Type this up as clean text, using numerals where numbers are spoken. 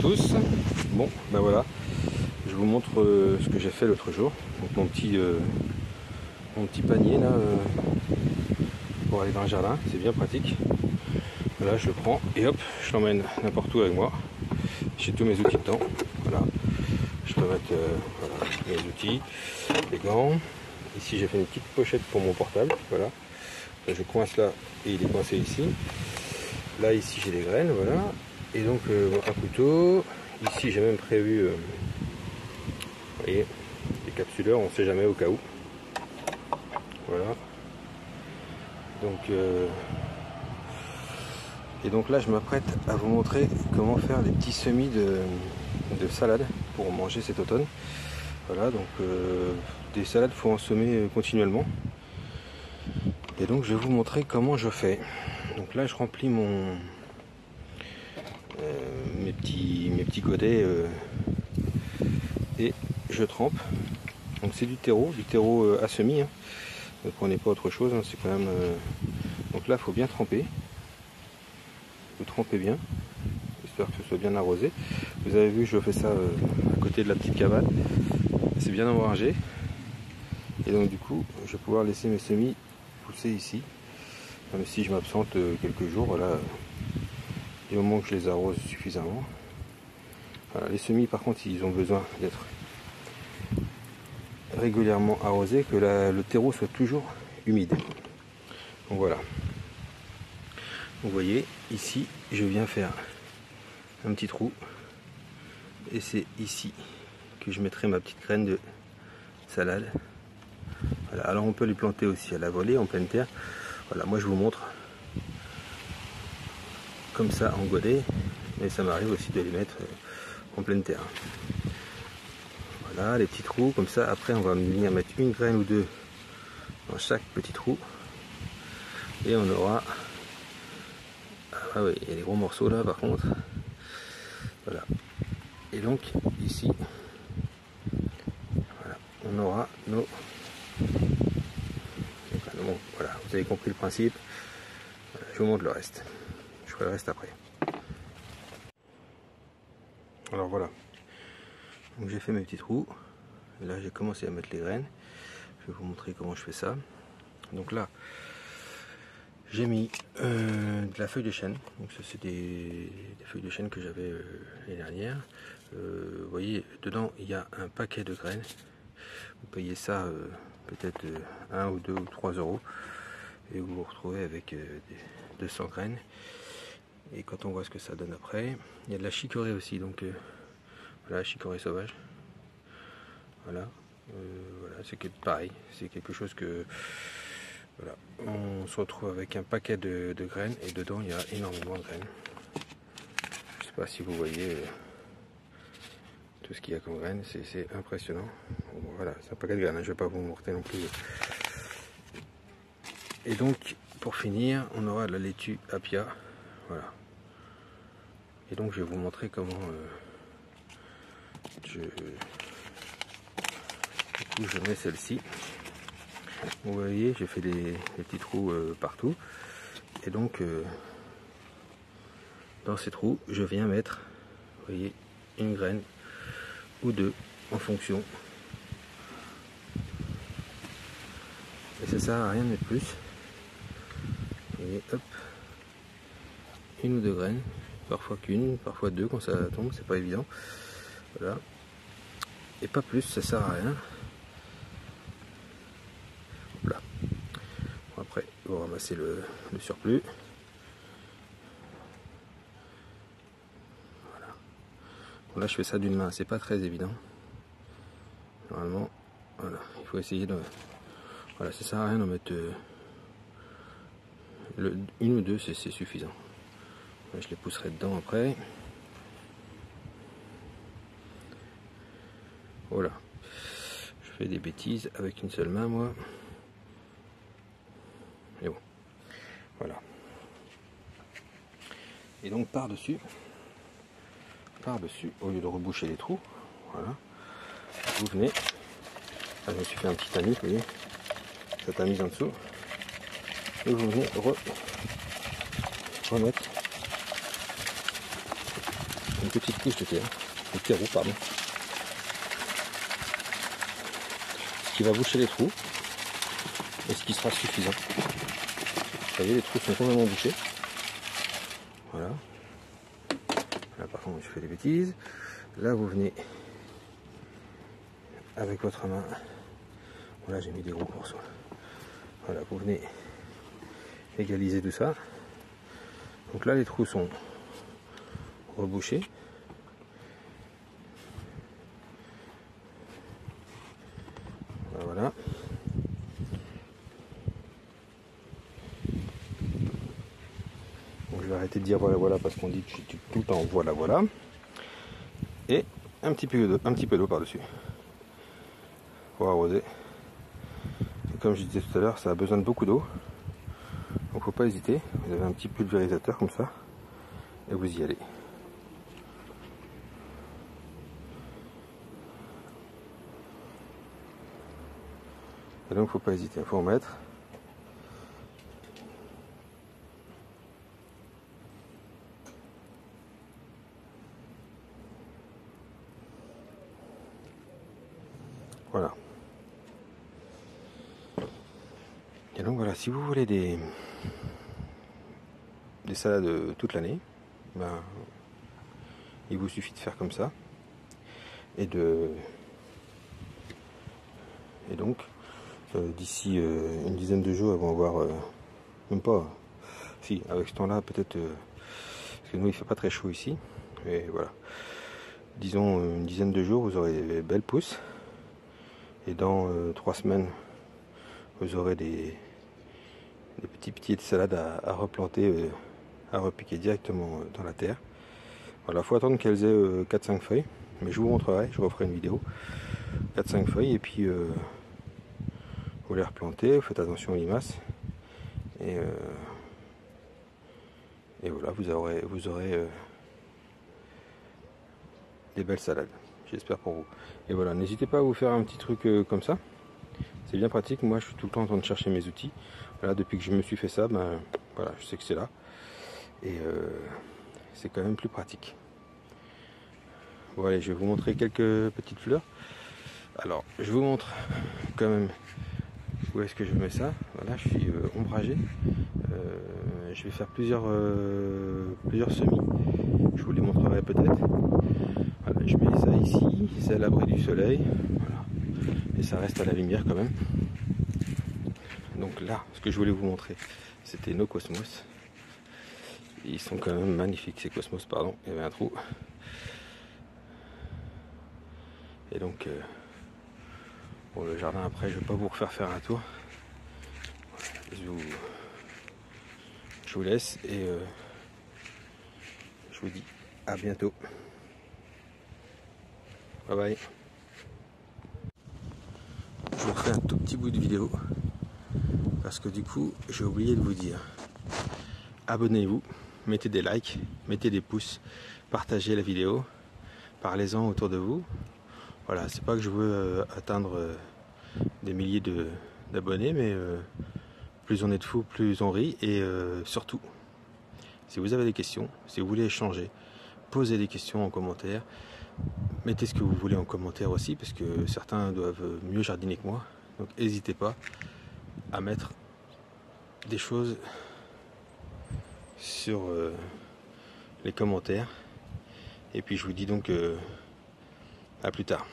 tous. Bon, ben voilà, je vous montre ce que j'ai fait l'autre jour. Donc mon petit panier là pour aller dans le jardin, c'est bien pratique. Voilà, je le prends et hop, je l'emmène n'importe où avec moi. J'ai tous mes outils dedans. Voilà, je peux mettre voilà, mes outils, les gants. Ici j'ai fait une petite pochette pour mon portable. Voilà, là, je coince là et il est coincé ici. Là ici j'ai des graines, voilà. Et donc un couteau. Ici j'ai même prévu, vous voyez, des capsuleurs, on ne sait jamais au cas où. Voilà. Donc et donc là je m'apprête à vous montrer comment faire les petits semis de salade pour manger cet automne. Voilà, donc des salades faut en semer continuellement. Et donc je vais vous montrer comment je fais. Donc là je remplis mes petits godets et je trempe. Donc c'est du terreau à semis, hein. Ne prenez pas autre chose, hein. C'est quand même donc là il faut bien tremper. Vous trempez bien, j'espère que ce soit bien arrosé. Vous avez vu, je fais ça à côté de la petite cabane. C'est bien ombragé. Et donc du coup, je vais pouvoir laisser mes semis pousser ici. Même si je m'absente quelques jours, voilà, du moment que je les arrose suffisamment. Voilà, les semis par contre, ils ont besoin d'être régulièrement arrosés, que le terreau soit toujours humide. Donc voilà. Vous voyez, ici, je viens faire un petit trou. Et c'est ici que je mettrai ma petite graine de salade. Voilà. Alors on peut les planter aussi à la volée, en pleine terre. Voilà, moi je vous montre comme ça en godet, mais ça m'arrive aussi de les mettre en pleine terre. Voilà, les petits trous, comme ça, après on va venir mettre une graine ou deux dans chaque petit trou. Et on aura... Ah oui, il y a des gros morceaux là par contre. Voilà. Et donc ici, voilà, on aura nos... Bon, voilà, vous avez compris le principe. Voilà, je vous montre le reste. Je ferai le reste après. Alors voilà. Donc j'ai fait mes petits trous. Et là j'ai commencé à mettre les graines. Je vais vous montrer comment je fais ça. Donc là, j'ai mis de la feuille de chêne. Donc ça c'est des feuilles de chêne que j'avais l'année dernière. Vous voyez, dedans il y a un paquet de graines. Vous payez ça peut-être 1 ou 2 ou 3 euros. Et vous vous retrouvez avec 200 graines. Et quand on voit ce que ça donne après, il y a de la chicorée aussi. Donc voilà, chicorée sauvage. Voilà, voilà, c'est pareil. C'est quelque chose que... Voilà, on se retrouve avec un paquet de graines et dedans il y a énormément de graines. Je sais pas si vous voyez tout ce qu'il y a comme graines, c'est impressionnant. Bon, voilà, c'est un paquet de graines, hein, je vais pas vous montrer non plus. Et donc pour finir, on aura de la laitue Apia, voilà. Et donc je vais vous montrer comment du coup je mets celle-ci. Vous voyez, j'ai fait des petits trous partout. Et donc, dans ces trous, je viens mettre, vous voyez, une graine ou deux en fonction. Et ça sert à rien de mettre plus. Vous voyez, hop, une ou deux graines, parfois qu'une, parfois deux quand ça tombe, c'est pas évident. Voilà. Et pas plus, ça sert à rien. Voilà. Bon, après, vous ramassez le surplus. Voilà. Bon, là, je fais ça d'une main, c'est pas très évident. Normalement, voilà, il faut essayer de... Voilà, ça sert à rien d'en mettre une ou deux, c'est suffisant. Là, je les pousserai dedans après. Voilà. Je fais des bêtises avec une seule main, moi. Et bon. Voilà. Et donc par-dessus, au lieu de reboucher les trous, voilà, vous venez, là, je me suis fait un petit tamis, vous voyez, ça tamise en dessous, et vous venez remettre une petite couche de terre, de terreau, pardon, ce qui va boucher les trous et ce qui sera suffisant. Vous voyez, les trous sont complètement bouchés. Voilà. Là par contre je fais des bêtises. Là vous venez avec votre main. Voilà, j'ai mis des gros morceaux. Voilà, vous venez égaliser tout ça. Donc là les trous sont rebouchés. Voilà. Donc je vais arrêter de dire voilà voilà parce qu'on dit que je suis tout le temps voilà voilà. Et un petit peu d'eau par-dessus pour arroser. Et comme je disais tout à l'heure, ça a besoin de beaucoup d'eau. Donc faut pas hésiter. Vous avez un petit pulvérisateur comme ça et vous y allez. Et donc faut pas hésiter, il faut en mettre. Voilà. Et donc voilà, si vous voulez des salades toute l'année, ben, il vous suffit de faire comme ça. Et donc d'ici une dizaine de jours, elles vont avoir même pas, si avec ce temps-là peut-être, parce que nous il fait pas très chaud ici, et voilà, disons une dizaine de jours, vous aurez des belles pousses, et dans 3 semaines, vous aurez des petits pieds de salade à replanter, à repiquer directement dans la terre. Voilà, il faut attendre qu'elles aient 4-5 feuilles, mais je vous montrerai, je referai une vidéo. 4-5 feuilles, et puis vous les replantez, vous faites attention aux limaces, et voilà, vous aurez des belles salades, j'espère pour vous. Et voilà, n'hésitez pas à vous faire un petit truc comme ça, c'est bien pratique. Moi je suis tout le temps en train de chercher mes outils. Voilà, depuis que je me suis fait ça, ben voilà, je sais que c'est là, et c'est quand même plus pratique. Bon allez, je vais vous montrer quelques petites fleurs. Alors je vous montre quand même où est-ce que je mets ça. Voilà, je suis ombragé. Je vais faire plusieurs semis. Je vous les montrerai peut-être. Voilà, je mets ça ici, c'est à l'abri du soleil. Voilà. Et ça reste à la lumière quand même. Donc là, ce que je voulais vous montrer, c'était nos cosmos. Ils sont quand même magnifiques, ces cosmos, pardon. Il y avait un trou. Et donc, bon, le jardin après, je ne vais pas vous refaire faire un tour. Je vous laisse et je vous dis à bientôt. Bye bye. Je vous refais un tout petit bout de vidéo parce que du coup, j'ai oublié de vous dire. Abonnez-vous, mettez des likes, mettez des pouces, partagez la vidéo, parlez-en autour de vous. Voilà, c'est pas que je veux atteindre des milliers d'abonnés, mais plus on est de fous, plus on rit. Et surtout, si vous avez des questions, si vous voulez échanger, posez des questions en commentaire. Mettez ce que vous voulez en commentaire aussi, parce que certains doivent mieux jardiner que moi. Donc n'hésitez pas à mettre des choses sur les commentaires. Et puis je vous dis donc à plus tard.